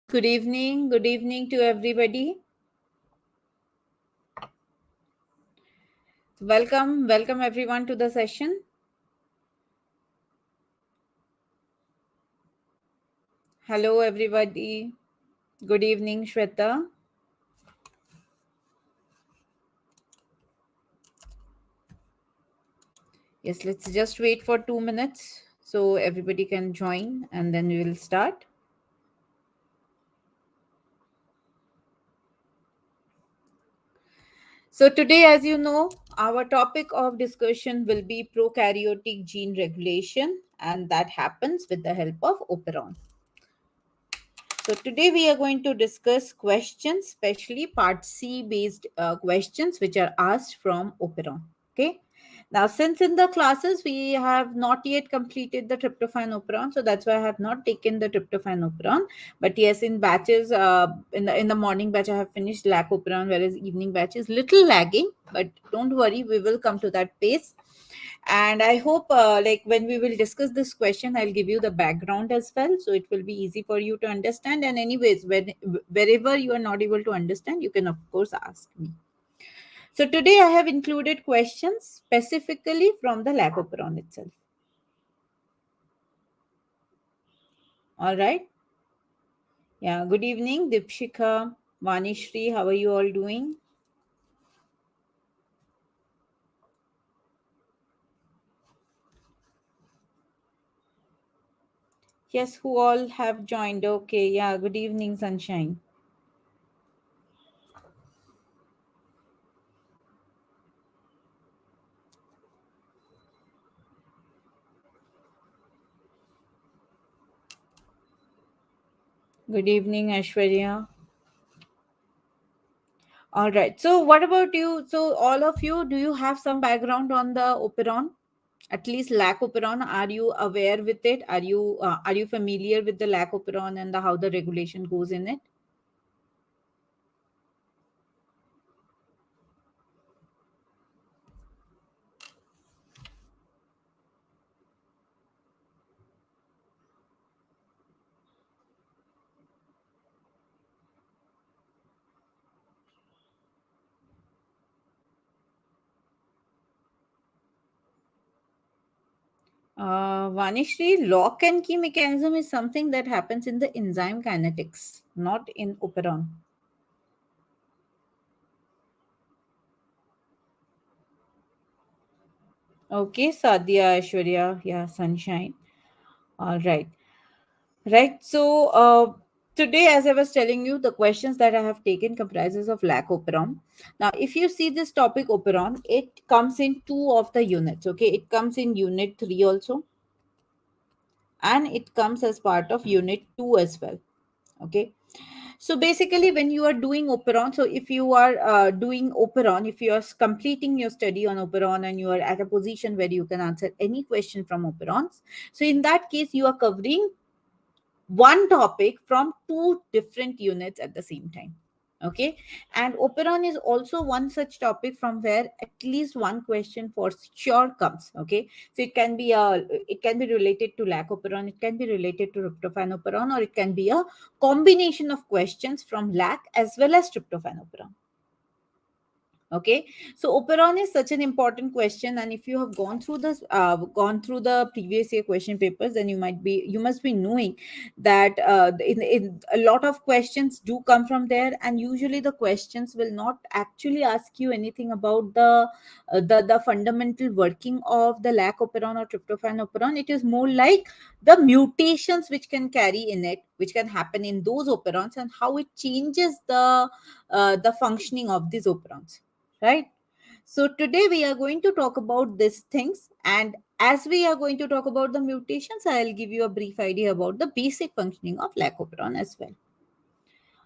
Good evening. Good evening to everybody. Welcome everyone to the session. Hello everybody. Good evening, Shweta. Yes, let's just wait for 2 minutes so everybody can join and then we will start. So today, as you know, our topic of discussion will be prokaryotic gene regulation, and that happens with the help of Operon. So today we are going to discuss questions, especially part C based questions which are asked from Operon. Okay. Now, since in the classes we have not yet completed the tryptophan operon, so that's why I have not taken the tryptophan operon. But yes, in batches, in the morning batch I have finished lac operon, whereas evening batch is little lagging. But don't worry, we will come to that pace. And I hope like when we will discuss this question, I'll give you the background as well, so it will be easy for you to understand. And anyways, wherever you are not able to understand, you can of course ask me. So today I have included questions specifically from the lacoperon itself. All right. Yeah, good evening, Dipshika, Vanishri, how are you all doing? Yes, who all have joined? Okay, yeah, good evening, Sunshine. Good evening, Ashwarya. All right. So, what about you? So, all of you, do you have some background on the operon? At least lac operon. Are you aware with it? Are you familiar with the lac operon and how the regulation goes in it? Vanishri, lock and key mechanism is something that happens in the enzyme kinetics, not in operon. Okay, Sadhya, Aishwarya, yeah, Sunshine. All right. Right. So today, as I was telling you, the questions that I have taken comprises of lac operon. Now, if you see this topic operon, it comes in two of the units. Okay, it comes in unit 3 also, and it comes as part of unit 2 as well. Okay. So basically, when you are doing operon, so if you are doing operon, if you are completing your study on operon and you are at a position where you can answer any question from operons, so in that case, you are covering one topic from two different units at the same time. Okay. And operon is also one such topic from where at least one question for sure comes. Okay. So it can be related to lac operon, it can be related to tryptophan operon, or it can be a combination of questions from lac as well as tryptophan operon. Okay. So operon is such an important question, and if you have gone through the previous year question papers, then you must be knowing that in a lot of questions do come from there, and usually the questions will not actually ask you anything about the fundamental working of the lac operon or tryptophan operon. It is more like the mutations which can carry in it, which can happen in those operons, and how it changes the functioning of these operons, right? So today we are going to talk about these things, and as we are going to talk about the mutations, I'll give you a brief idea about the basic functioning of lac operon as well.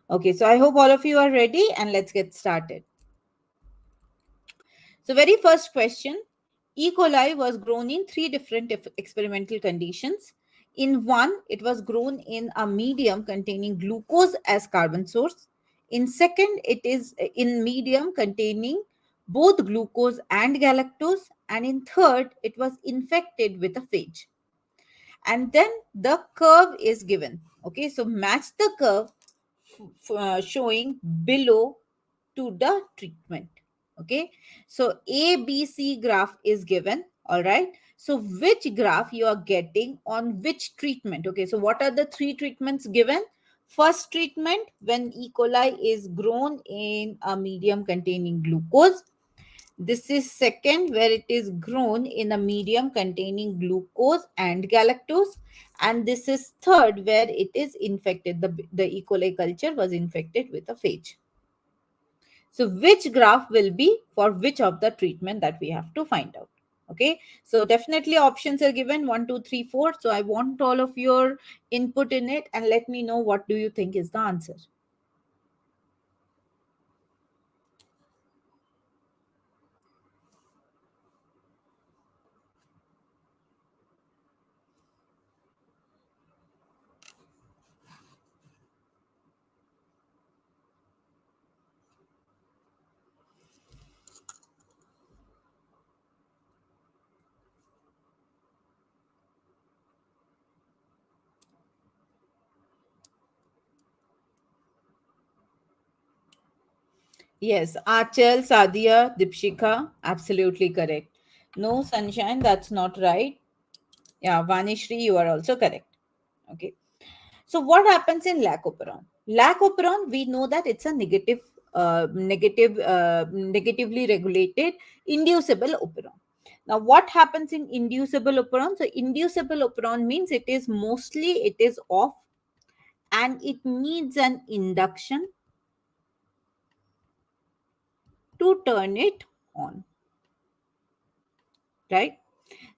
Okay, so I hope all of you are ready, and let's get started. So very first question: E. coli was grown in three different experimental conditions. In one, it was grown in a medium containing glucose as carbon source. In second, it is in medium containing both glucose and galactose. And in third, it was infected with a phage. And then the curve is given. Okay, so match the curve showing below to the treatment. Okay, so A, B, C graph is given. All right. So which graph you are getting on which treatment? Okay, so what are the three treatments given? First treatment, when E. coli is grown in a medium containing glucose. This is second, where it is grown in a medium containing glucose and galactose. And this is third, where it is infected. The E. coli culture was infected with a phage. So which graph will be for which of the treatment, that we have to find out. Okay, so definitely options are given 1, 2, 3, 4. So I want all of your input in it, and let me know what do you think is the answer. Yes, Achal, Sadia, Dipshika, absolutely correct. No, Sunshine, that's not right. Yeah, Vanishri, you are also correct. Okay. So what happens in lacoperon? Lacoperon, we know that it's a negatively regulated inducible operon. Now, what happens in inducible operon? So, inducible operon means it is off, and it needs an induction to turn it on, right?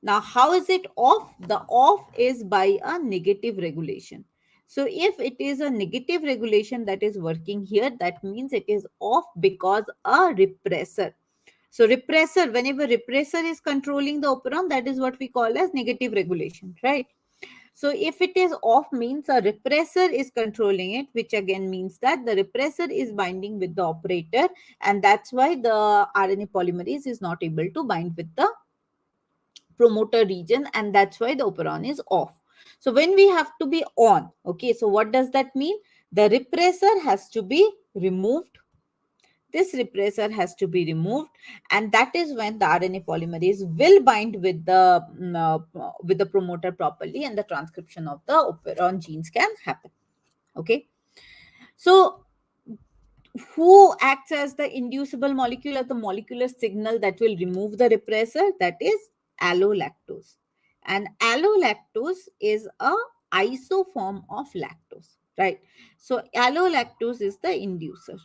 Now, how is it off? The off is by a negative regulation. So, if it is a negative regulation that is working here, that means it is off because a repressor. So, repressor, whenever repressor is controlling the operon, that is what we call as negative regulation, right? So, if it is off, means a repressor is controlling it, which again means that the repressor is binding with the operator, and that's why the RNA polymerase is not able to bind with the promoter region, and that's why the operon is off. So when we have to be on, okay, so what does that mean? The repressor has to be removed. This repressor has to be removed, and that is when the RNA polymerase will bind with the promoter properly, and the transcription of the operon genes can happen. Okay, so who acts as the inducible molecule or the molecular signal that will remove the repressor? That is allolactose. And allolactose is a isoform of lactose, right? So allolactose is the inducer.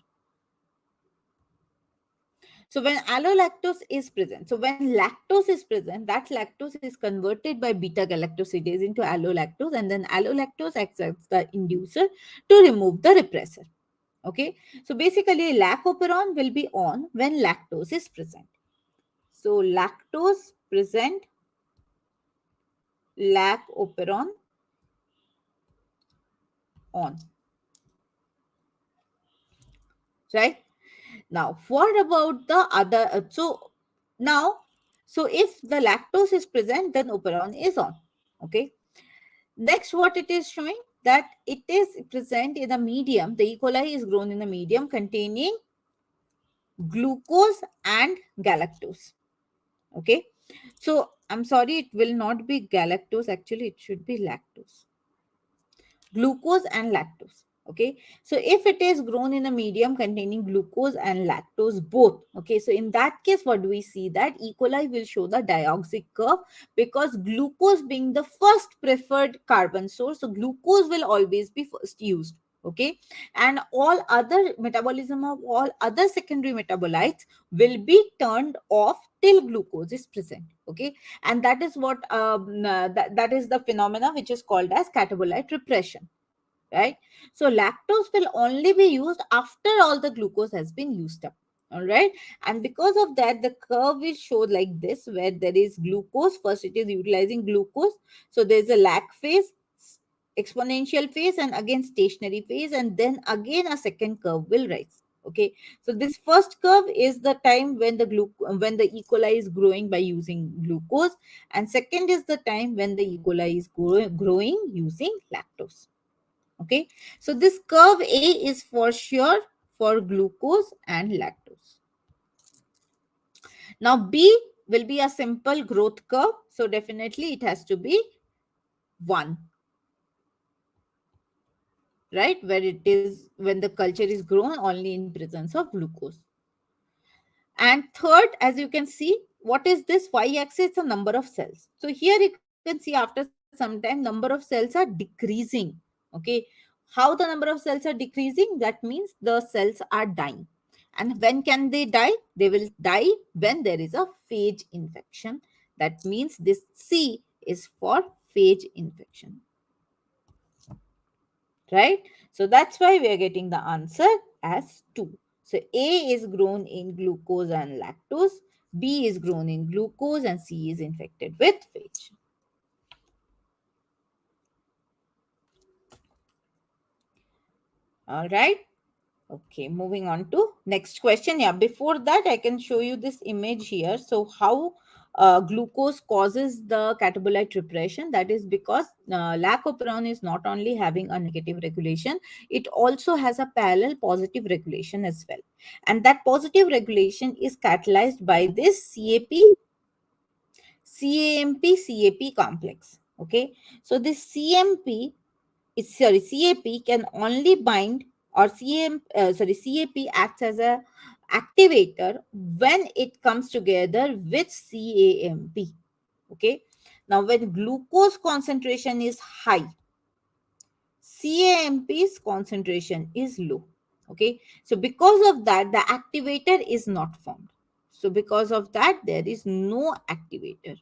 So when allolactose is present, so when lactose is present, that lactose is converted by beta galactosidase into allolactose, and then allolactose acts as the inducer to remove the repressor. Okay, so basically lacoperon will be on when lactose is present. So lactose present, lacoperon on, right? Now what about the other? So now, so if the lactose is present, then operon is on. Okay, next what it is showing, that it is present in a medium. The E. coli is grown in a medium containing glucose and galactose. Okay, so I'm sorry, it will not be galactose, actually it should be lactose, glucose and lactose. Okay, so if it is grown in a medium containing glucose and lactose both, okay, so in that case what do we see? That E. coli will show the diauxic curve, because glucose being the first preferred carbon source, so glucose will always be first used. Okay, and all other metabolism of all other secondary metabolites will be turned off till glucose is present. Okay, and that is what that is the phenomena which is called as catabolite repression, right? So lactose will only be used after all the glucose has been used up. All right, and because of that, the curve is shown like this, where there is glucose. First it is utilizing glucose, so there's a lag phase, exponential phase, and again stationary phase, and then again a second curve will rise. Okay, so this first curve is the time when when the E. coli is growing by using glucose, and second is the time when the E. coli is growing using lactose. Okay, so this curve A is for sure for glucose and lactose. Now B will be a simple growth curve, so definitely it has to be 1, right, where it is when the culture is grown only in presence of glucose. And third, as you can see, what is this y-axis? It's a number of cells. So here you can see after some time, number of cells are decreasing. Okay, how the number of cells are decreasing? That means the cells are dying. And when can they die? They will die when there is a phage infection. That means this C is for phage infection, right? So that's why we are getting the answer as 2. So A is grown in glucose and lactose, B is grown in glucose, and C is infected with phage. All right. Okay, moving on to next question. Yeah, before that, I can show you this image here. So how glucose causes the catabolite repression? That is because lac operon is not only having a negative regulation, it also has a parallel positive regulation as well. And that positive regulation is catalyzed by this CAMP complex. Okay, so this CAP can only bind, or CAP acts as a activator when it comes together with CAMP. Okay. Now, when glucose concentration is high, CAMP's concentration is low. Okay. So, because of that, the activator is not formed. So, because of that, there is no activator.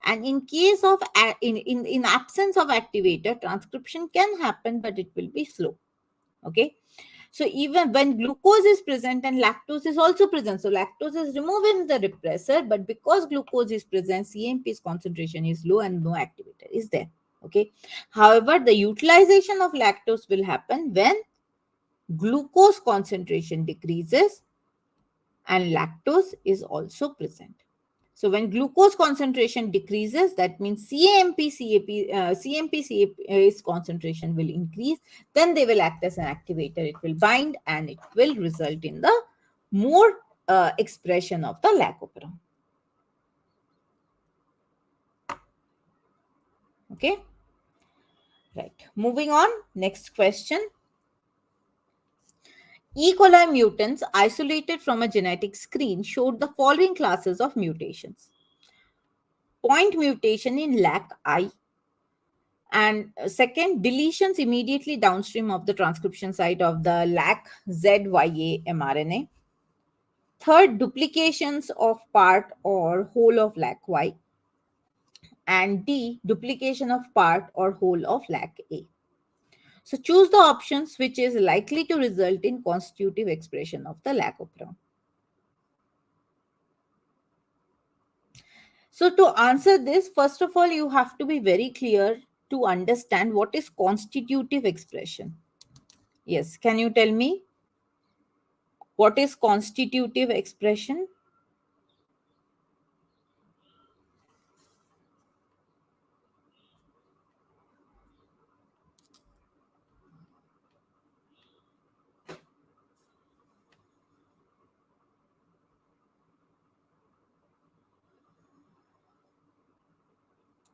And in case of in absence of activator, transcription can happen, but it will be slow. Okay, so even when glucose is present and lactose is also present, so lactose is removing the repressor, but because glucose is present, CMP's concentration is low and no activator is there. Okay, however, the utilization of lactose will happen when glucose concentration decreases and lactose is also present. So when glucose concentration decreases, that means CMP's concentration will increase. Then they will act as an activator. It will bind and it will result in the more expression of the lac operon. Okay. Right. Moving on. Next question. E. coli mutants isolated from a genetic screen showed the following classes of mutations. Point mutation in LAC-I, and second, deletions immediately downstream of the transcription site of the LAC-ZYA mRNA. Third, duplications of part or whole of LAC-Y. And D, duplication of part or whole of LAC-A. So choose the options which is likely to result in constitutive expression of the lac operon. So to answer this, first of all, you have to be very clear to understand what is constitutive expression. Yes, can you tell me what is constitutive expression?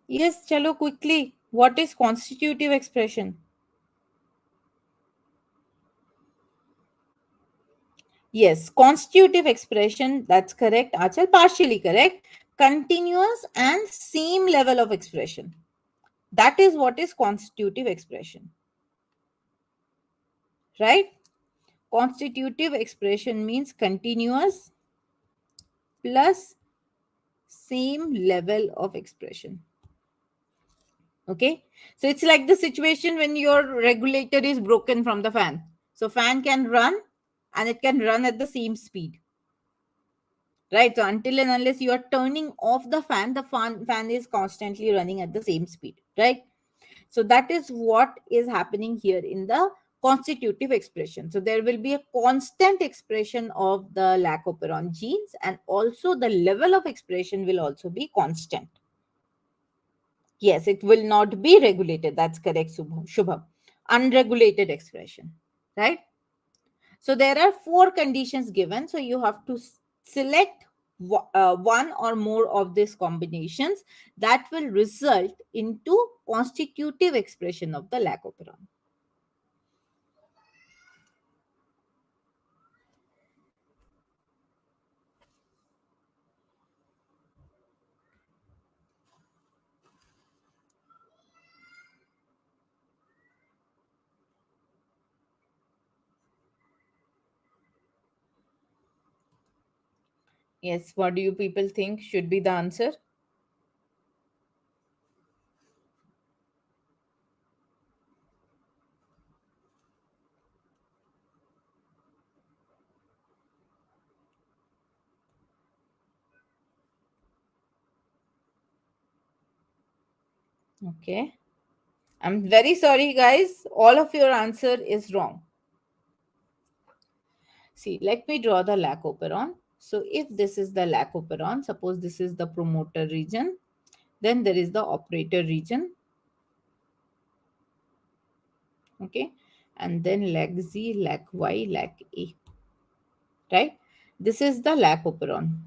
Yes, chalo quickly. What is constitutive expression? Yes, constitutive expression, that's correct. Achal, partially correct. Continuous and same level of expression. That is what is constitutive expression. Right? Constitutive expression means continuous plus same level of expression. Okay, so it's like the situation when your regulator is broken from the fan. So fan can run and it can run at the same speed, right? So until and unless you are turning off the fan, fan is constantly running at the same speed, right? So that is what is happening here in the constitutive expression. So there will be a constant expression of the lac operon genes, and also the level of expression will also be constant. Yes, it will not be regulated. That's correct, Shubham. unregulated expression, right? So there are four conditions given. So you have to select one or more of these combinations that will result into constitutive expression of the lac operon. Yes, what do you people think should be the answer? Okay. I'm very sorry, guys. All of your answer is wrong. See, let me draw the lac operon. So if this is the lac operon, suppose this is the promoter region, then there is the operator region. Okay. And then lac Z, lac Y, lac A. Right? This is the lac operon.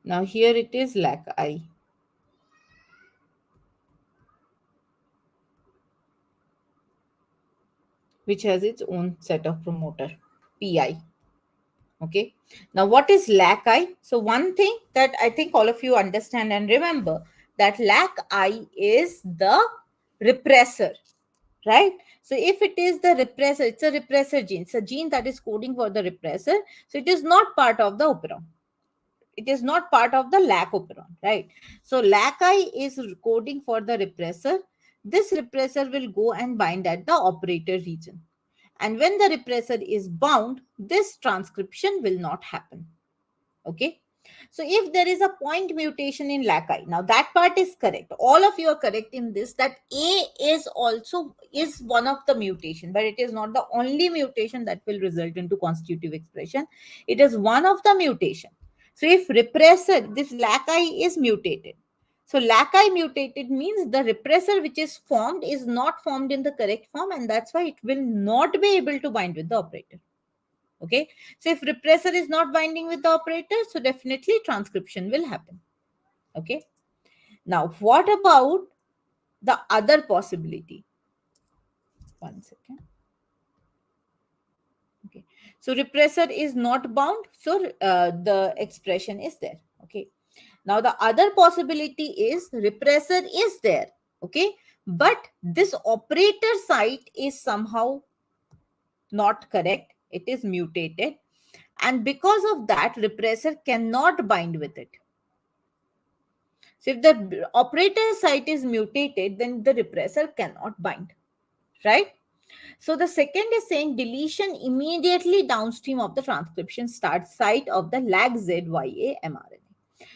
Now here it is lac I, which has its own set of promoter, PI. Okay. Now what is lac I? So one thing that I think all of you understand and remember, that lac I is the repressor, right? So if it is the repressor, it's a repressor gene. It's a gene that is coding for the repressor. So it is not part of the operon. It is not part of the lac operon, right? So lac I is coding for the repressor. This repressor will go and bind at the operator region. And when the repressor is bound, this transcription will not happen. Okay. So if there is a point mutation in lac I, now that part is correct. All of you are correct in this, that A is also is one of the mutation, but it is not the only mutation that will result into constitutive expression. It is one of the mutation. So if repressor, this lac I is mutated. So lac I mutated means the repressor which is formed is not formed in the correct form, and that's why it will not be able to bind with the operator. Okay. So if repressor is not binding with the operator, so definitely transcription will happen. Okay. Now, what about the other possibility? One second. Okay. So repressor is not bound. So the expression is there. Okay. Now, the other possibility is repressor is there. Okay. But this operator site is somehow not correct. It is mutated. And because of that, repressor cannot bind with it. So if the operator site is mutated, then the repressor cannot bind, right? So the second is saying deletion immediately downstream of the transcription start site of the lag ZYA mRNA.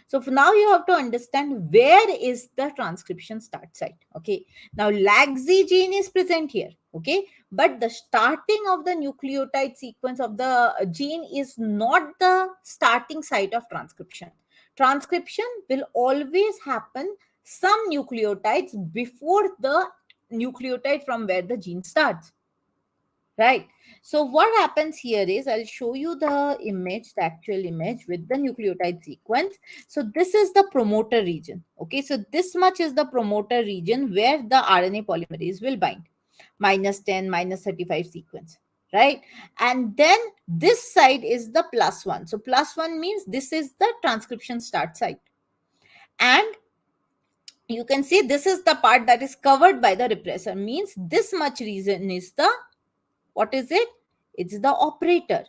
So for now you have to understand where is the transcription start site. Okay. Now lag Z gene is present here. Okay. But the starting of the nucleotide sequence of the gene is not the starting site of transcription. Transcription will always happen some nucleotides before the nucleotide from where the gene starts. Right. So what happens here is I'll show you the image, the actual image with the nucleotide sequence. So this is the promoter region. Okay. So this much is the promoter region where the RNA polymerase will bind. -10, -35 sequence. Right. And then this side is the +1. So +1 means this is the transcription start site. And you can see this is the part that is covered by the repressor, means this much region is the, what is it? It's the operator.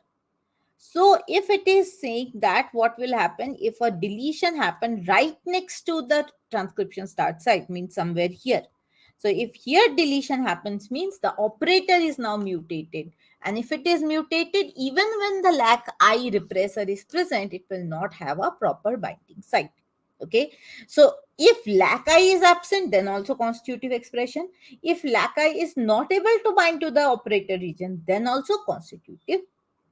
So if it is saying that what will happen if a deletion happen right next to the transcription start site, means somewhere here. So if here deletion happens, means the operator is now mutated. And if it is mutated, even when the lac I repressor is present, it will not have a proper binding site. Okay. So if lac I is absent, then also constitutive expression. If lac I is not able to bind to the operator region, then also constitutive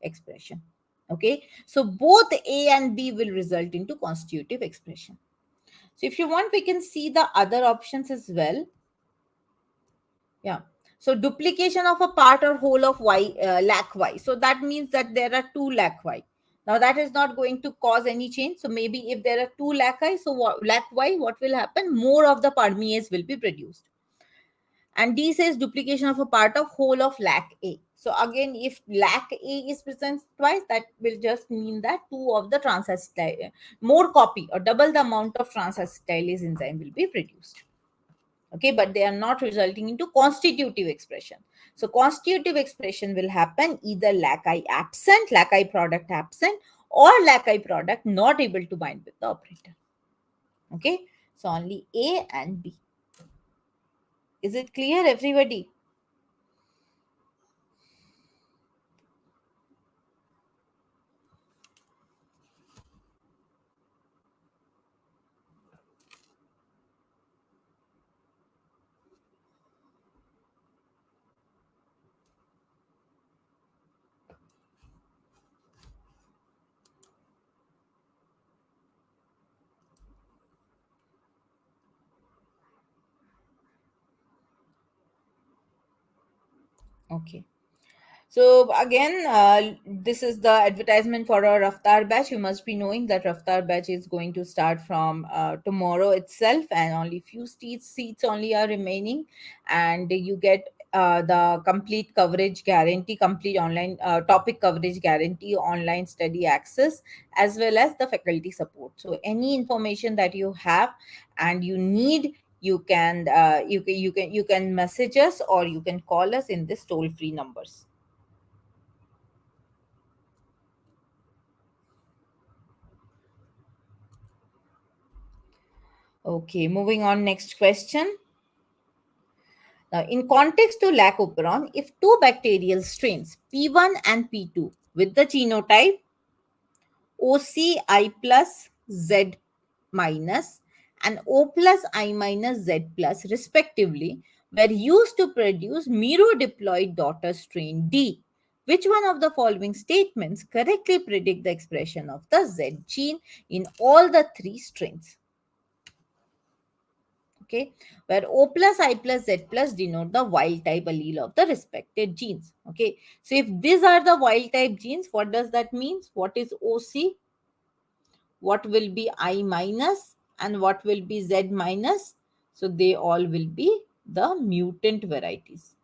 expression. Okay. So both A and B will result into constitutive expression. So if you want, we can see the other options as well. Yeah. So duplication of a part or whole of y, lac y. So that means that there are two lac y. Now that is not going to cause any change. So maybe if there are two lac y, so lac y, what will happen? More of the permease will be produced. And D says duplication of a part of whole of lac A. So again, if lac A is present twice, that will just mean that two of the transacetyl, more copy or double the amount of transacetylase enzyme will be produced. Okay, but they are not resulting into constitutive expression. So constitutive expression will happen either lac-I absent, lac-I product absent, or lac-I product not able to bind with the operator. Okay, so only A and B. Is it clear, everybody? Okay. So again, this is the advertisement for our Raftar batch. You must be knowing that Raftar batch is going to start from tomorrow itself, and only few seats only are remaining, and you get the complete coverage guarantee, complete online topic coverage guarantee, online study access, as well as the faculty support. So any information that you have and you need, you can message us or you can call us in this toll free numbers. Okay, moving on. Next question. Now, in context to lac operon, if two bacterial strains P1 and P2 with the genotype OCI plus Z minus and O plus I minus Z plus respectively were used to produce miro-diploid daughter strain D, which one of the following statements correctly predict the expression of the Z gene in all the three strains? Okay, where O plus I plus Z plus denote the wild type allele of the respected genes. Okay, so if these are the wild type genes, what does that mean? What is OC? What will be I minus and what will be Z minus? So they all will be the mutant varieties.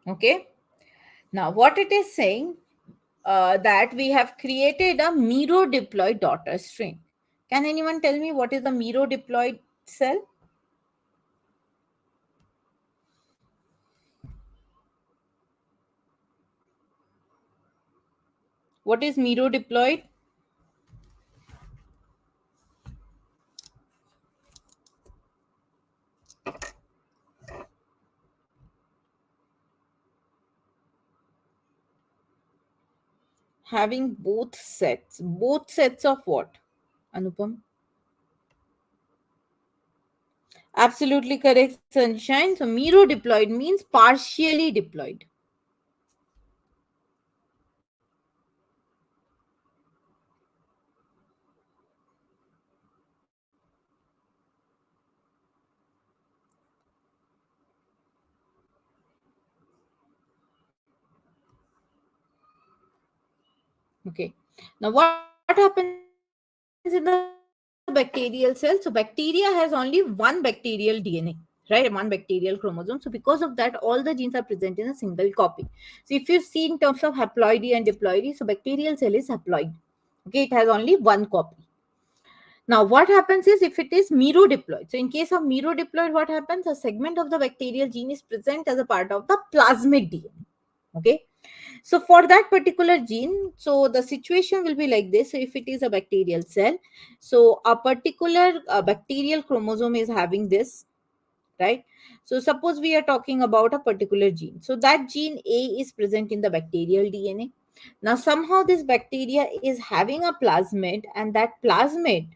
Okay, now what it is saying, that we have created a miro diploid daughter strain. Can anyone tell me what is the miro diploid cell? What is miro diploid? Having both sets of what, Anupam? Absolutely correct, Sunshine. So miro diploid means partially diploid. Okay, now what happens in the bacterial cell? So bacteria has only one bacterial DNA, right? One bacterial chromosome. So because of that, all the genes are present in a single copy. So if you see in terms of haploidy and diploidy, so bacterial cell is haploid. Okay, it has only one copy. Now, what happens is if it is miro-diploid, so in case of miro-diploid, what happens? A segment of the bacterial gene is present as a part of the plasmid DNA. Okay. So for that particular gene, so the situation will be like this. So if it is a bacterial cell, so a particular bacterial chromosome is having this, right? So suppose we are talking about a particular gene. So that gene A is present in the bacterial DNA. Now, somehow this bacteria is having a plasmid, and that plasmid,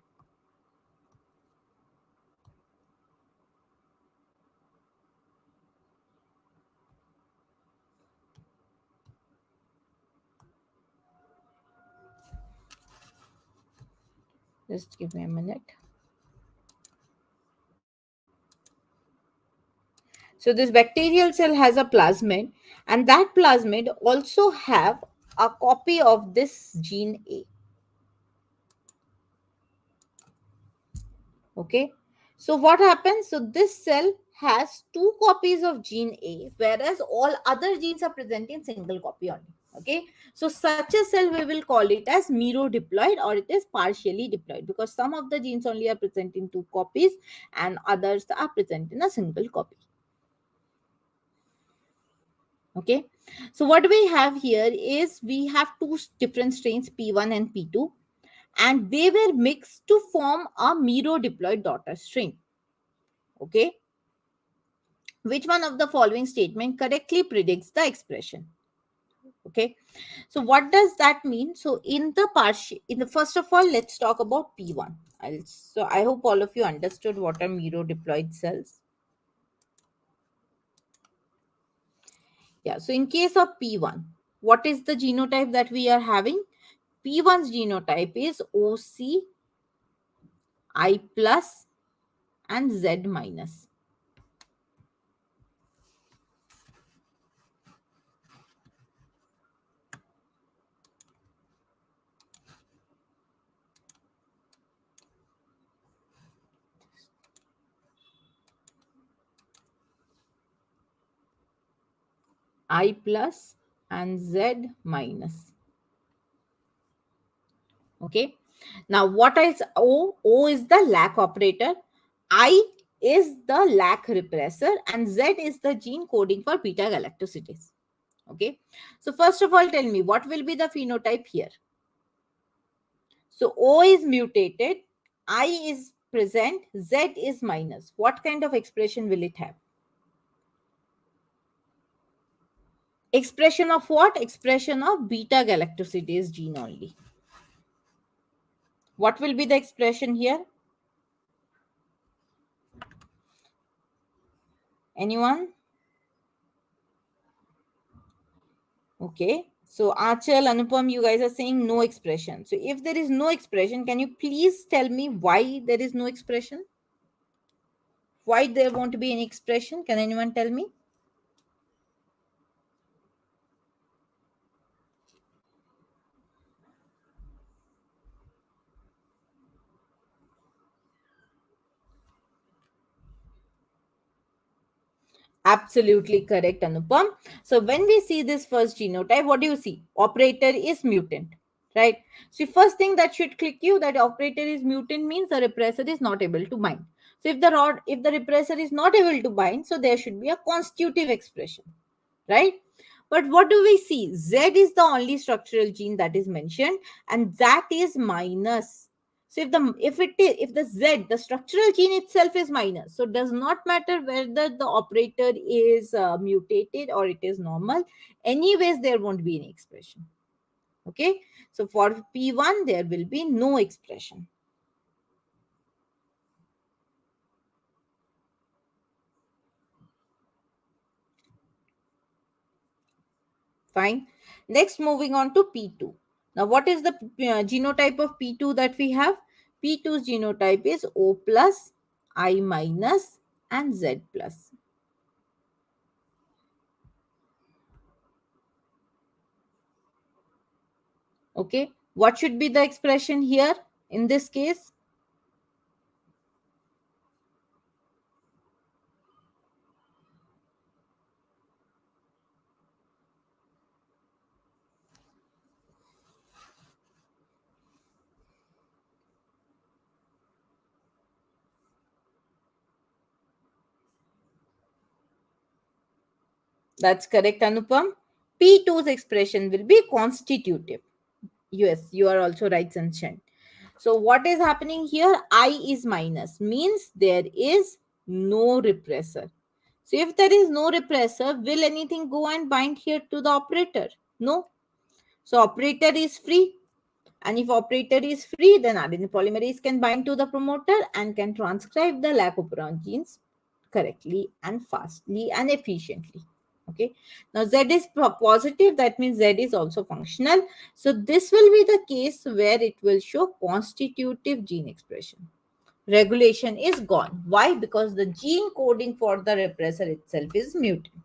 just give me a minute. So this bacterial cell has a plasmid, and that plasmid also have a copy of this gene A. Okay. So what happens? So this cell has two copies of gene A, whereas all other genes are present in single copy only. Okay. So such a cell we will call it as mero-diploid, or it is partially diploid, because some of the genes only are present in two copies and others are present in a single copy. Okay. So what we have here is we have two different strains, P1 and P2, and they were mixed to form a mero-diploid daughter strain. Okay. Which one of the following statement correctly predicts the expression? Okay. So what does that mean? So in the partial, in the first of all, let's talk about P1. So I hope all of you understood what are mero-diploid cells. Yeah. So in case of P1, what is the genotype that we are having? P1's genotype is OC, I plus, and Z minus. I plus and Z minus. Okay. Now, what is O? O is the lac operator. I is the lac repressor, and Z is the gene coding for beta galactosidase. Okay. So, first of all, tell me what will be the phenotype here? So, O is mutated, I is present, Z is minus. What kind of expression will it have? Expression of what? Expression of beta galactosidase gene only. What will be the expression here? Anyone? Okay. So Achal, Anupam, you guys are saying no expression. So if there is no expression, can you please tell me why there is no expression? Why there won't be any expression? Can anyone tell me? Absolutely correct, Anupam. So when we see this first genotype, what do you see? Operator is mutant, right? So first thing that should click you, that operator is mutant means the repressor is not able to bind. So if the repressor is not able to bind, so there should be a constitutive expression, right? But what do we see? Z is the only structural gene that is mentioned, and that is minus. So if the Z, the structural gene itself is minus, so it does not matter whether the operator is mutated or it is normal. Anyways, there won't be any expression. Okay. So for P1, there will be no expression. Fine. Next, moving on to P2. Now, what is the genotype of P2 that we have? P2's genotype is O plus, I minus, and Z plus. Okay. What should be the expression here in this case? That's correct, Anupam. P2's expression will be constitutive. Yes, you are also right, Sunshine. So what is happening here? I is minus, means there is no repressor. So if there is no repressor, will anything go and bind here to the operator? No. So operator is free. And if operator is free, then RNA polymerase can bind to the promoter and can transcribe the lac operon genes correctly and fastly and efficiently. Okay. Now Z is positive, that means Z is also functional. So this will be the case where it will show constitutive gene expression. Regulation is gone. Why? Because the gene coding for the repressor itself is mutant.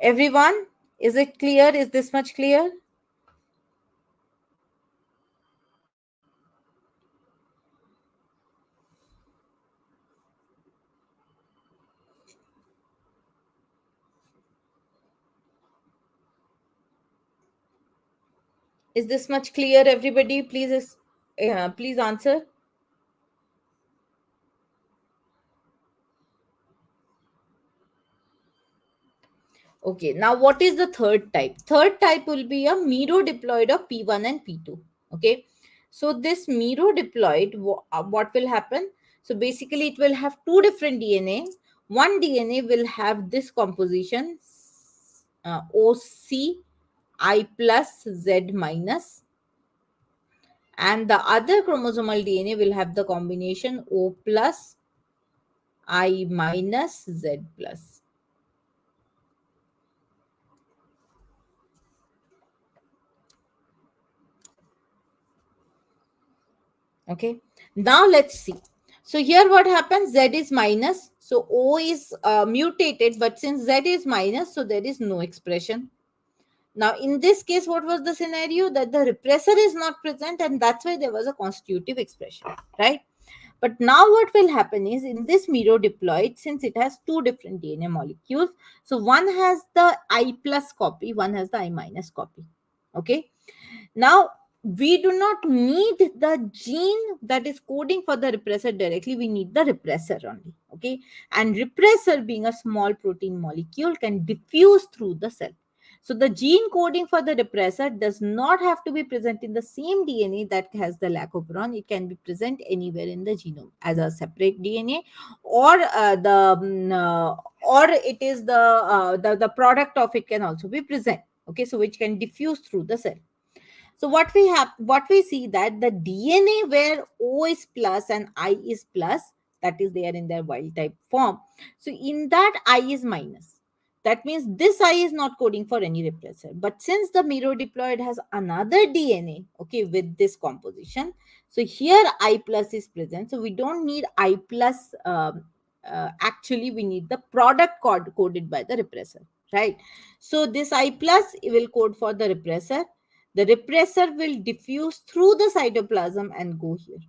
Everyone, is it clear? Is this much clear? Is this much clear, everybody? Please answer. Okay, now what is the third type? Third type will be a miro diploid of P1 and P2. Okay, so this miro diploid, what will happen? So basically, it will have two different DNA. One DNA will have this composition, OC I plus Z minus, and the other chromosomal DNA will have the combination O plus I minus Z plus. Okay, now let's see. So here what happens? Z is minus. So O is mutated, but since Z is minus, so there is no expression. Now, in this case, what was the scenario? That the repressor is not present, and that's why there was a constitutive expression, right? But now what will happen is in this miro diploid, since it has two different DNA molecules, so one has the I plus copy, one has the I minus copy. Okay. Now, we do not need the gene that is coding for the repressor directly. We need the repressor only. Okay. And repressor, being a small protein molecule, can diffuse through the cell. So the gene coding for the repressor does not have to be present in the same DNA that has the lac operon. It can be present anywhere in the genome as a separate DNA, or or it is the product of it can also be present. Okay, so which can diffuse through the cell. So what we see that the DNA where O is plus and I is plus, that is there in their wild type form. So in that I is minus. That means this I is not coding for any repressor. But since the miro diploid has another DNA, okay, with this composition, so here I plus is present. So we don't need I plus. Actually, we need the product coded by the repressor, right? So this I plus will code for the repressor. The repressor will diffuse through the cytoplasm and go here.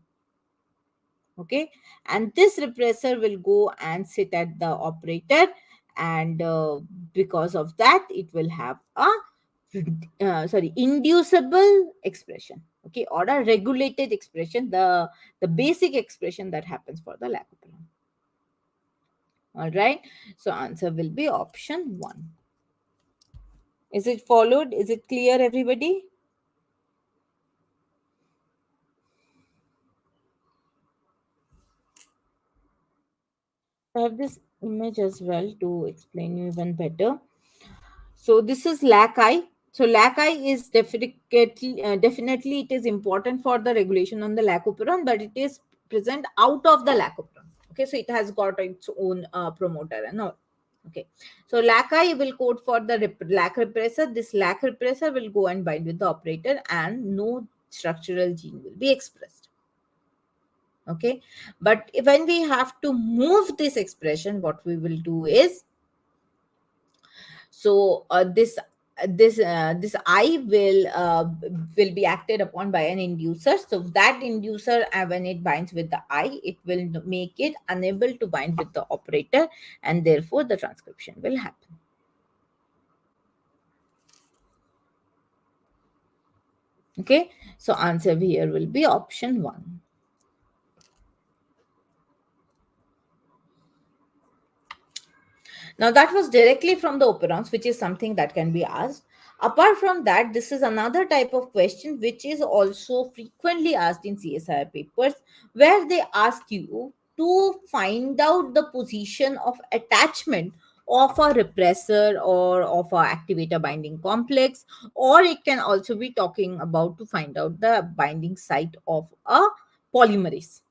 Okay, and this repressor will go and sit at the operator, and because of that, it will have a inducible expression. Okay, or a regulated expression, the basic expression that happens for the lac operon. All right, so answer will be option 1. Is it followed? Is it clear, everybody? I have this image as well to explain you even better. So this is lac-I. So lac-I is definitely it is important for the regulation on the lac operon, but it is present out of the lac operon. Okay, so it has got its own promoter and all. Okay, so lac-I will code for the lac repressor. This lac repressor will go and bind with the operator, and no structural gene will be expressed. Okay, but when we have to move this expression, what we will do is, so this I will be acted upon by an inducer. So that inducer, when it binds with the I, it will make it unable to bind with the operator, and therefore the transcription will happen. Okay, so answer here will be option 1. Now that was directly from the operons, which is something that can be asked. Apart from that, this is another type of question which is also frequently asked in CSIR papers, where they ask you to find out the position of attachment of a repressor or of a activator binding complex, or it can also be talking about to find out the binding site of a polymerase.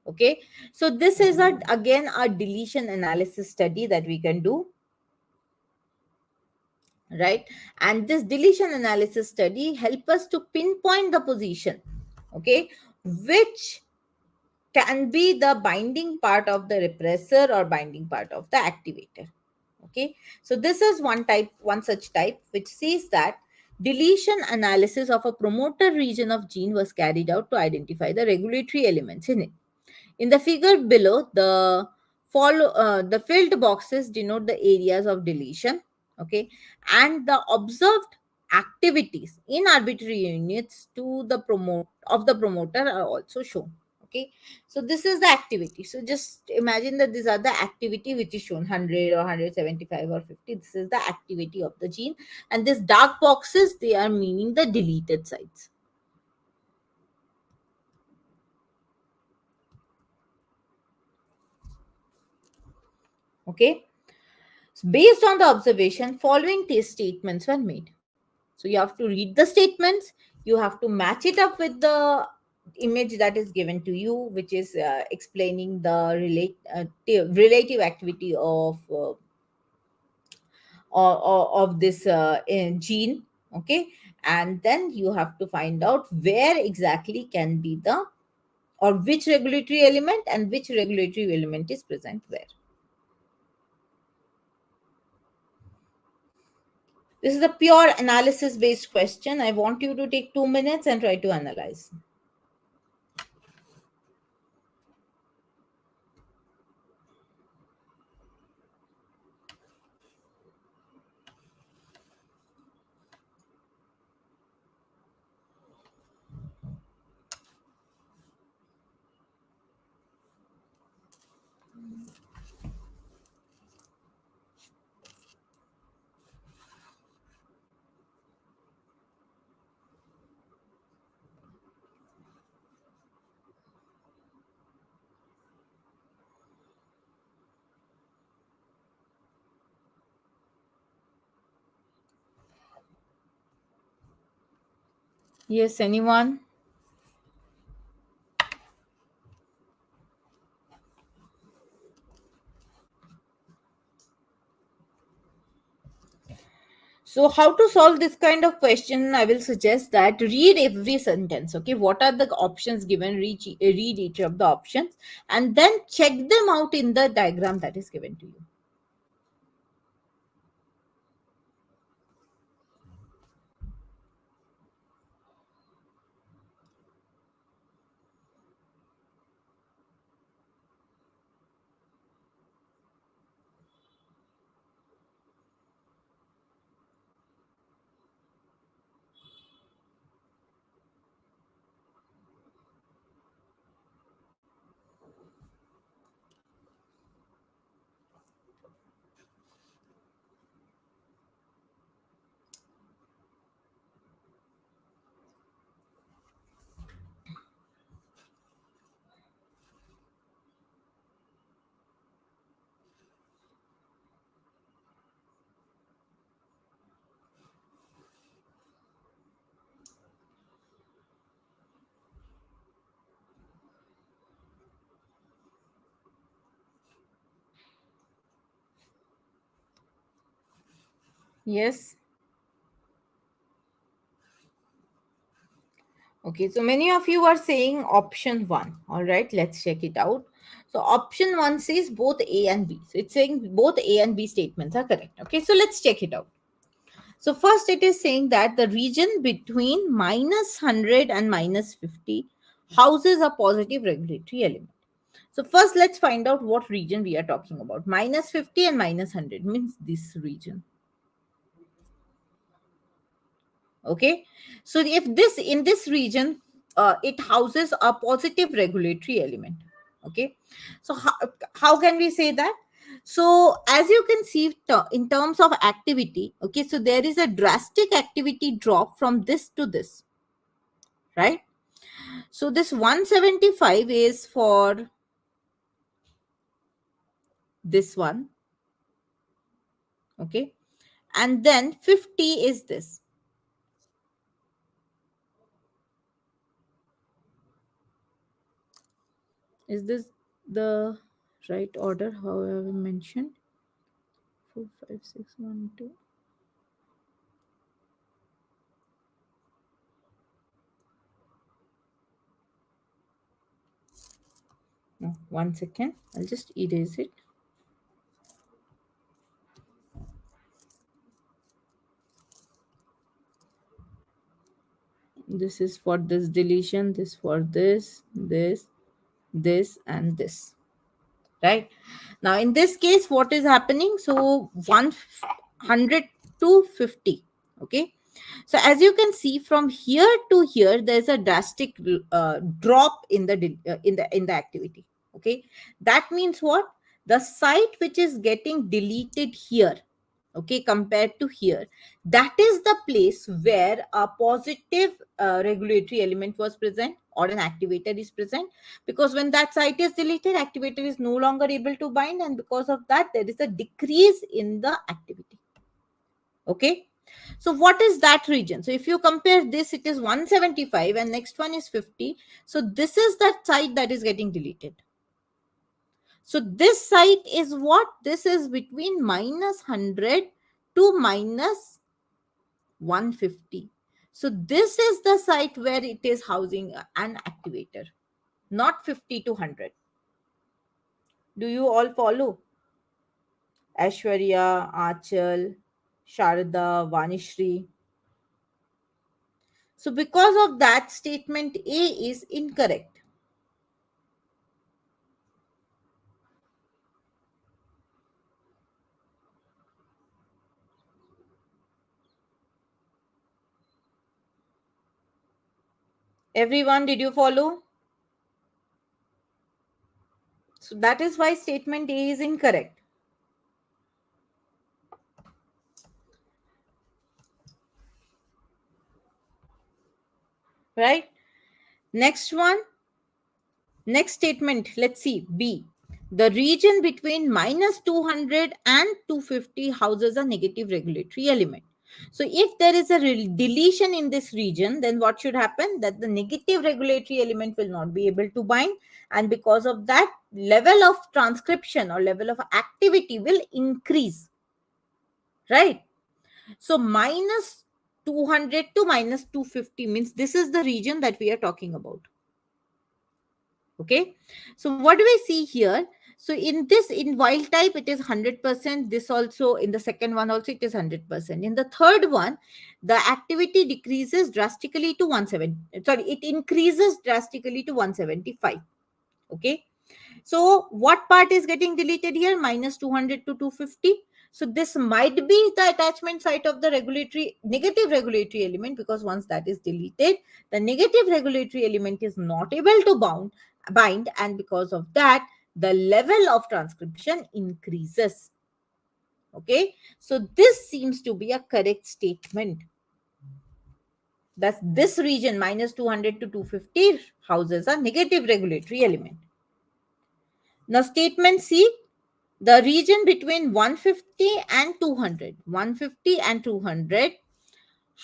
Okay, so this is a again a deletion analysis study that we can do, right? And this deletion analysis study help us to pinpoint the position, okay, which can be the binding part of the repressor or binding part of the activator. Okay, so this is one such type which says that deletion analysis of a promoter region of gene was carried out to identify the regulatory elements in it. In the figure below, the filled boxes denote the areas of deletion, okay, and the observed activities in arbitrary units to the promoter are also shown. Okay, so this is the activity. So just imagine that these are the activity which is shown 100 or 175 or 50. This is the activity of the gene, and these dark boxes, they are meaning the deleted sites. Okay, so based on the observation, following test statements were made. So you have to read the statements, you have to match it up with the image that is given to you, which is explaining the relative activity of this gene. Okay, and then you have to find out where exactly can be the, or which regulatory element and which regulatory element is present where. This is a pure analysis based question. I want you to take 2 minutes and try to analyze. Yes, anyone? So, how to solve this kind of question? I will suggest that read every sentence. Okay, what are the options given? Read each of the options and then check them out in the diagram that is given to you. Yes. Okay, so many of you are saying option one. All right, let's check it out. So, option one says both A and B. So, it's saying both A and B statements are correct. Okay, so let's check it out. So first it is saying that the region between -100 and -50 houses a positive regulatory element. So first let's find out what region we are talking about. -50 and -100 means this region. Okay. So if this in this region, it houses a positive regulatory element. Okay. So how can we say that? So as you can see in terms of activity, okay, so there is a drastic activity drop from this to this, right? So this 175 is for this one, Okay. And then 50 is this. Is this the right order? How I have mentioned? 4, 5, 6, 1, 2. No, 1 second. I'll just erase it. This is for this deletion, this for this, and this. Right? Now, in this case, what is happening? So, 100 to 50. Okay. So, as you can see from here to here, there's a drastic drop in the activity. Okay. That means what? The site which is getting deleted here, okay, compared to here, that is the place where a positive regulatory element was present or an activator is present, because when that site is deleted, activator is no longer able to bind, and because of that there is a decrease in the activity. Okay. So what is that region? So if you compare this, it is 175 and next one is 50. So this is that site that is getting deleted. So this site is what? This is between minus 100 to minus 150. So this is the site where it is housing an activator, not 50 to 100. Do you all follow? Ashwarya, Achal, Sharda, Vanishri. So because of that, statement A is incorrect. Everyone, did you follow? So that is why statement A is incorrect. Right? Next one. Next statement, let's see, B. The region between minus 200 and 250 houses a negative regulatory element. So if there is a deletion in this region, then what should happen? That the negative regulatory element will not be able to bind. And because of that, level of transcription or level of activity will increase. Right? So minus 200 to minus 250 means this is the region that we are talking about. Okay. So what do we see here? So in this, in wild type, it is 100%. This also, in the second one also, it is 100%. In the third one, the activity decreases drastically to 170. Sorry, it increases drastically to 175. Okay. So what part is getting deleted here? Minus 200 to 250. So this might be the attachment site of the regulatory negative regulatory element, because once that is deleted, the negative regulatory element is not able to bind, and because of that, the level of transcription increases. Okay. So this seems to be a correct statement. That's this region minus 200 to 250 houses a negative regulatory element. Now statement C, the region between 150 and 200, 150 and 200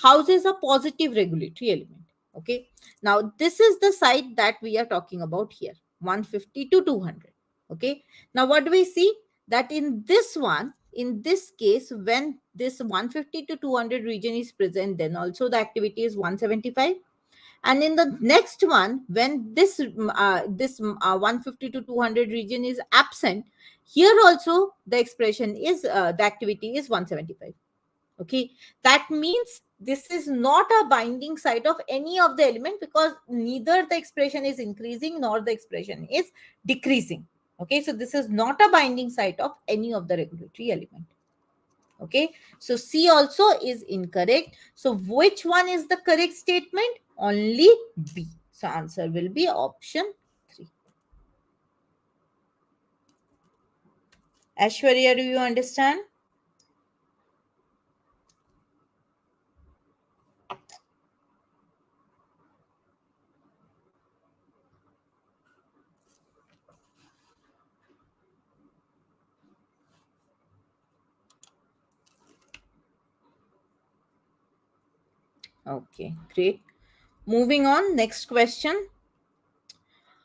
houses a positive regulatory element. Okay. Now this is the site that we are talking about here, 150 to 200. Okay. Now what do we see? That in this one, in this case, when this 150 to 200 region is present, then also the activity is 175. And in the next one, when this 150 to 200 region is absent, here also the expression is the activity is 175. Okay. That means this is not a binding site of any of the element, because neither the expression is increasing nor the expression is decreasing. Okay. So this is not a binding site of any of the regulatory element. Okay. So C also is incorrect. So which one is the correct statement? Only B. So answer will be option 3. Ashwarya, do you understand? Okay, great. Moving on, next question.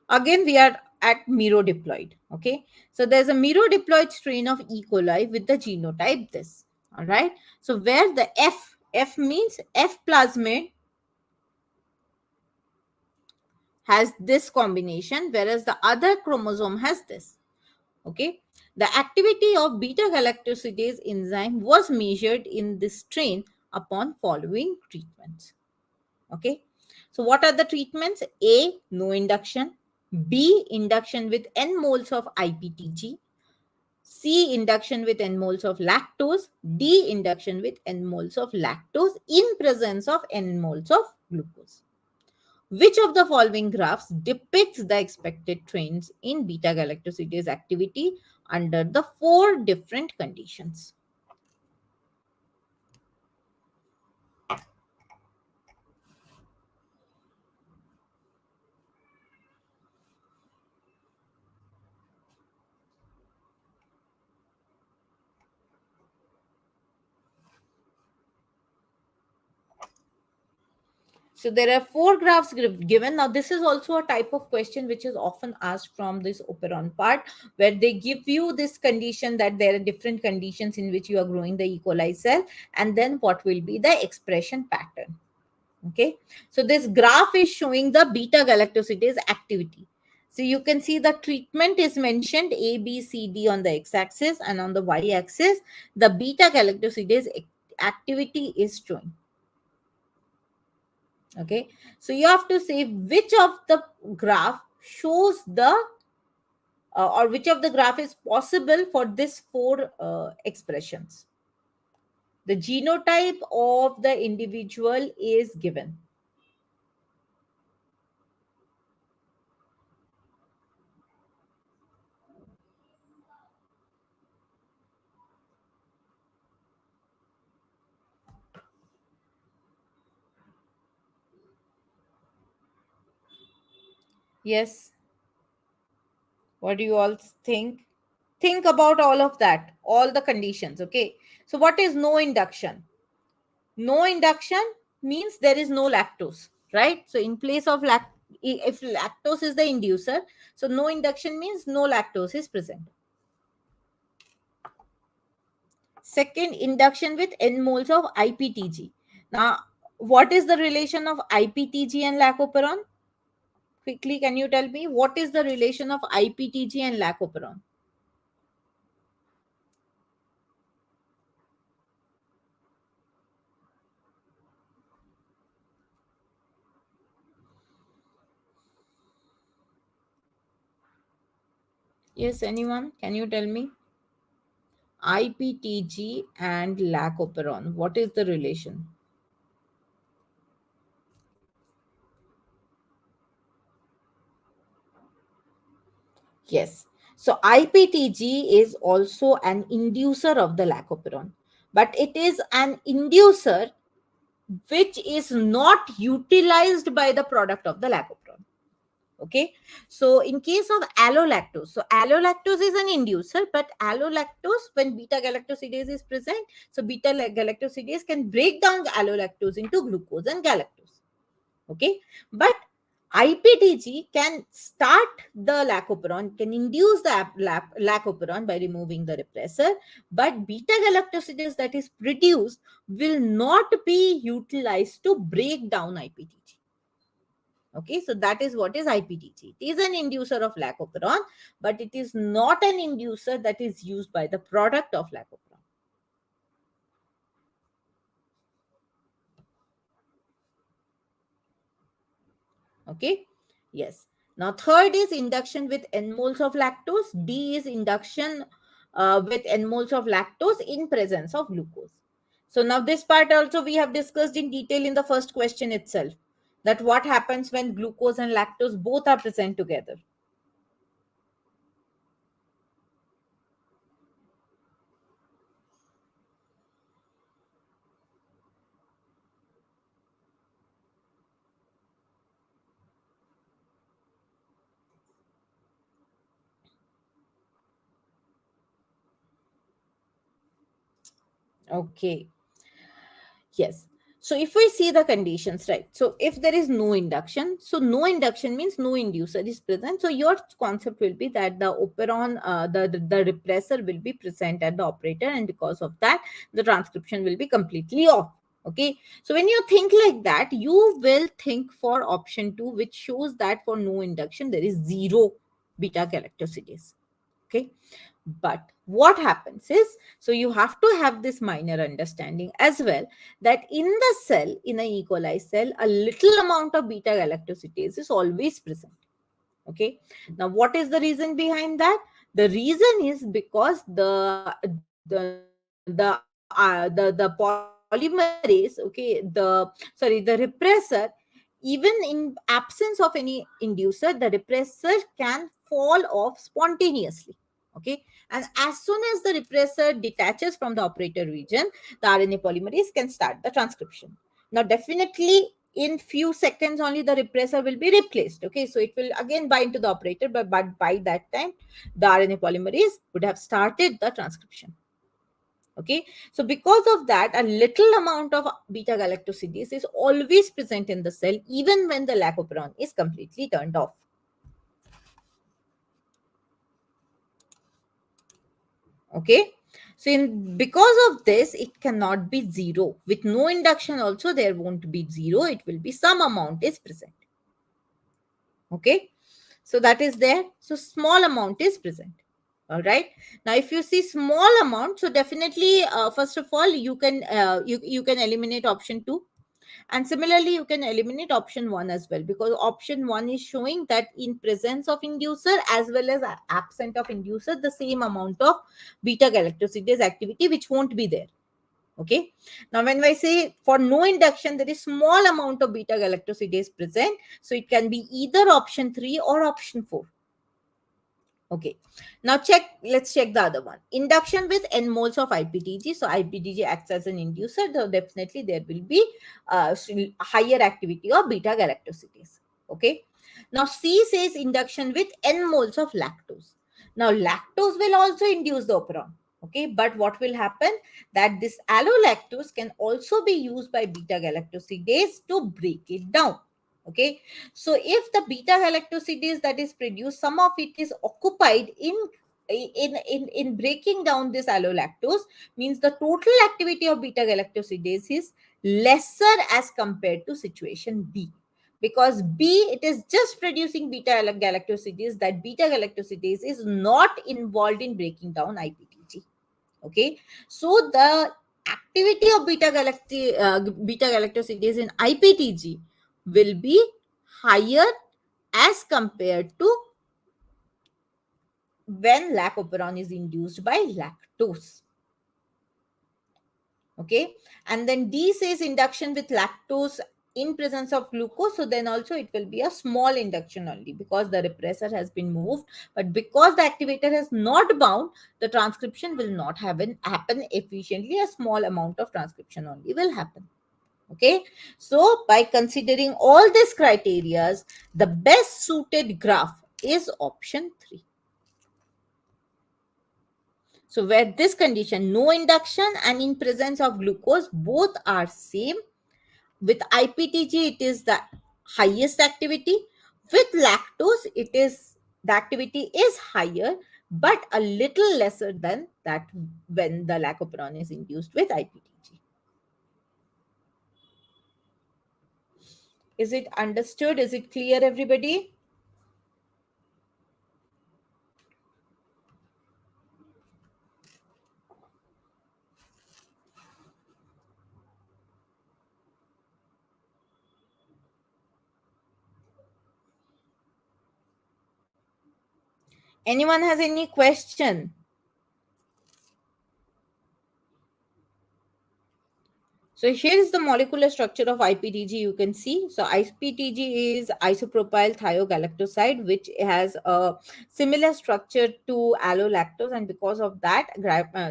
Again, we are at mirodiploid. Okay, so there's a mirodiploid strain of E. coli with the genotype this. All right, so where the F means F plasmid has this combination, whereas the other chromosome has this. Okay, the activity of beta galactosidase enzyme was measured in this strain upon following treatments. Okay, so what are the treatments? A, no induction. B, induction with n moles of IPTG. C, induction with n moles of lactose. D, induction with n moles of lactose in presence of n moles of glucose. Which of the following graphs depicts the expected trends in beta galactosidase activity under the four different conditions? So there are four graphs given. Now, this is also a type of question which is often asked from this Operon part, where they give you this condition that there are different conditions in which you are growing the E. coli cell, and then what will be the expression pattern. Okay, so this graph is showing the beta galactosidase activity. So you can see the treatment is mentioned A, B, C, D on the x-axis, and on the y-axis, the beta galactosidase activity is showing. Okay, so you have to say which of the graph shows the or which of the graph is possible for this four expressions. The genotype of the individual is given. Yes, what do you all think? Think about all of that, all the conditions. Okay, so what is no induction? No induction means there is no lactose, right? So in place of if lactose is the inducer, so no induction means no lactose is present. Second, induction with n moles of IPTG. Now, what is the relation of IPTG and lacoperon? Quickly, can you tell me what is the relation of IPTG and lacoperon? Yes, anyone? Can you tell me? IPTG and lacoperon. What is the relation? Yes. So IPTG is also an inducer of the lacoperon, but it is an inducer which is not utilized by the product of the lacoperon. Okay, so in case of allolactose, so allolactose is an inducer, but allolactose, when beta galactosidase is present, so beta galactosidase can break down the allolactose into glucose and galactose. Okay, but IPTG can start the lacoperon, can induce the lacoperon by removing the repressor, but beta galactosidase that is produced will not be utilized to break down IPTG. Okay, so that is what is IPTG. It is an inducer of lacoperon, but it is not an inducer that is used by the product of lacoperon. Okay, yes. Now, third is induction with n moles of lactose. D is induction with n moles of lactose in presence of glucose. So now this part also we have discussed in detail in the first question itself, that what happens when glucose and lactose both are present together. Okay. Yes. So if we see the conditions, right? So if there is no induction, so no induction means no inducer is present. So your concept will be that the operon, the repressor will be present at the operator, and because of that, the transcription will be completely off. Okay. So when you think like that, you will think for option 2, which shows that for no induction, there is zero beta galactosidase. Okay. But what happens is, so you have to have this minor understanding as well, that in the cell, in an E. coli cell, a little amount of beta galactosidase is always present. Okay. Now, what is the reason behind that? The reason is because the polymerase, okay, the repressor, even in absence of any inducer, the repressor can fall off spontaneously. Okay. And as soon as the repressor detaches from the operator region, the RNA polymerase can start the transcription. Now, definitely in few seconds only the repressor will be replaced. Okay, so it will again bind to the operator, but by that time the RNA polymerase would have started the transcription. Okay, so because of that, a little amount of beta galactosidase is always present in the cell, even when the lacoperon is completely turned off. Okay, so because of this, it cannot be zero. With no induction also, there won't be zero. It will be some amount is present. Okay, so that is there. So small amount is present. All right. Now, if you see small amount, so definitely, first of all, you can eliminate option 2, and similarly you can eliminate option 1 as well, because option 1 is showing that in presence of inducer as well as absent of inducer, the same amount of beta galactosidase activity, which won't be there. Okay. Now, when I say for no induction, there is small amount of beta galactosidase present. So it can be either option 3 or option 4. Okay. Now let's check the other one. Induction with n moles of IPTG. So IPTG acts as an inducer. So definitely there will be higher activity of beta galactosidase. Okay. Now C says induction with n moles of lactose. Now lactose will also induce the operon. Okay, but what will happen, that this allolactose can also be used by beta galactosidase to break it down. Okay, so if the beta galactosidase that is produced, some of it is occupied in breaking down this allolactose, means the total activity of beta galactosidase is lesser as compared to situation B. Because B, it is just producing beta galactosidase, that beta galactosidase is not involved in breaking down IPTG. Okay, so the activity of beta galactosidase in IPTG will be higher as compared to when lacoperon is induced by lactose. Okay, and then D says induction with lactose in presence of glucose. So then also it will be a small induction only, because the repressor has been moved, but because the activator has not bound, the transcription will not happen efficiently. A small amount of transcription only will happen. Okay, so by considering all these criterias, the best suited graph is option 3. So where this condition, no induction and in presence of glucose, both are same. With IPTG, it is the highest activity. With lactose, it is the activity is higher, but a little lesser than that when the lacoperon is induced with IPTG. Is it understood? Is it clear, everybody? Anyone has any question? So here is the molecular structure of IPTG. You can see. So IPTG is isopropyl thiogalactoside, which has a similar structure to allolactose, and because of that,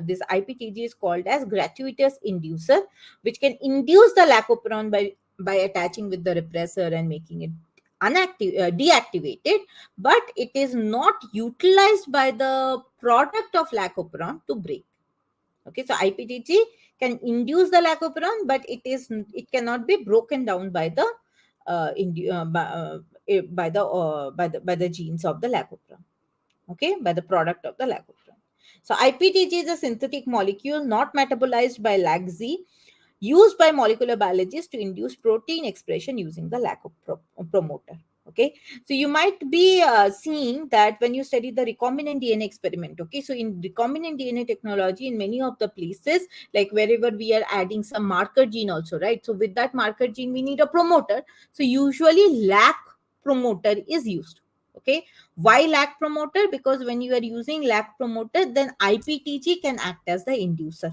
this IPTG is called as gratuitous inducer, which can induce the lacoperon by attaching with the repressor and making it deactivated, but it is not utilized by the product of lacoperon to break. Okay, so IPTG can induce the lac operon, but it cannot be broken down by the by the genes of the lac operon. Okay, by the product of the lac operon. So IPTG is a synthetic molecule not metabolized by LAC-Z, used by molecular biologists to induce protein expression using the lac of promoter. Okay, so you might be seeing that when you study the recombinant DNA experiment. Okay, so in recombinant DNA technology, in many of the places, like wherever we are adding some marker gene also, right? So with that marker gene, we need a promoter. So usually lac promoter is used. Okay, why lac promoter? Because when you are using lac promoter, then IPTG can act as the inducer.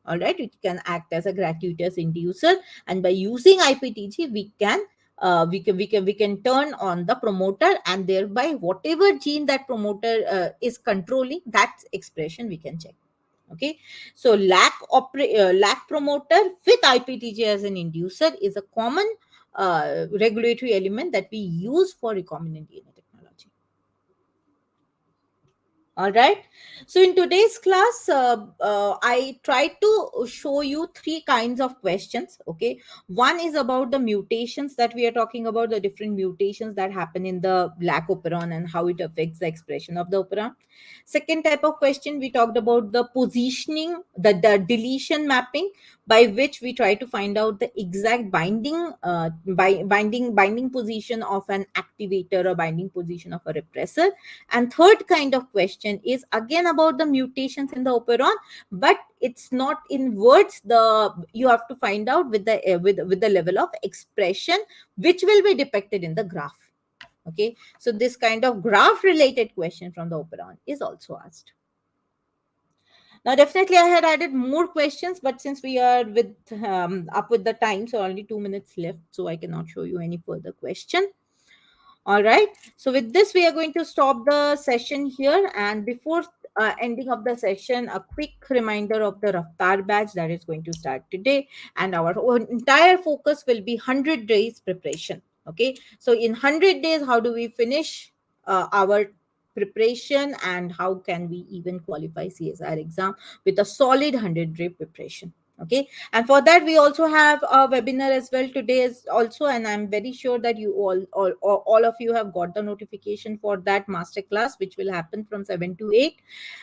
All right, it can act as a gratuitous inducer, and by using IPTG, we can turn on the promoter, and thereby whatever gene that promoter is controlling, that expression we can check. Okay, so lac promoter with IPTG as an inducer is a common regulatory element that we use for recombinant DNA technology. All right. So in today's class, I tried to show you three kinds of questions. Okay. One is about the mutations that we are talking about, the different mutations that happen in the lac operon and how it affects the expression of the operon. Second type of question, we talked about the positioning, the deletion mapping, by which we try to find out the exact binding position of an activator or binding position of a repressor. And third kind of question is again about the mutations in the operon, but it's not in words. You have to find out with the level of expression, which will be depicted in the graph. Okay, so this kind of graph related question from the operon is also asked. Now, definitely, I had added more questions, but since we are up with the time, so only 2 minutes left, so I cannot show you any further question. All right. So with this, we are going to stop the session here. And before ending of the session, a quick reminder of the Raftar batch that is going to start today. And our entire focus will be 100 days preparation. Okay. So in 100 days, how do we finish our preparation, and how can we even qualify CSIR exam with a solid 100-day preparation? Okay, and for that we also have a webinar as well today is also, and I'm very sure that you all of you have got the notification for that master class, which will happen from 7 to 8,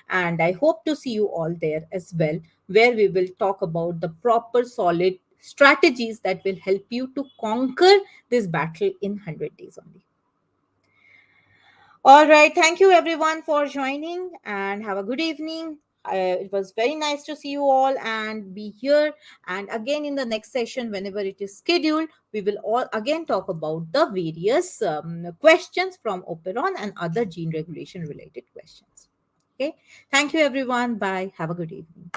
and I hope to see you all there as well, where we will talk about the proper solid strategies that will help you to conquer this battle in 100 days only. All right. Thank you, everyone, for joining, and have a good evening. It was very nice to see you all and be here. And again, in the next session, whenever it is scheduled, we will all again talk about the various questions from Operon and other gene regulation related questions. Okay. Thank you, everyone. Bye. Have a good evening.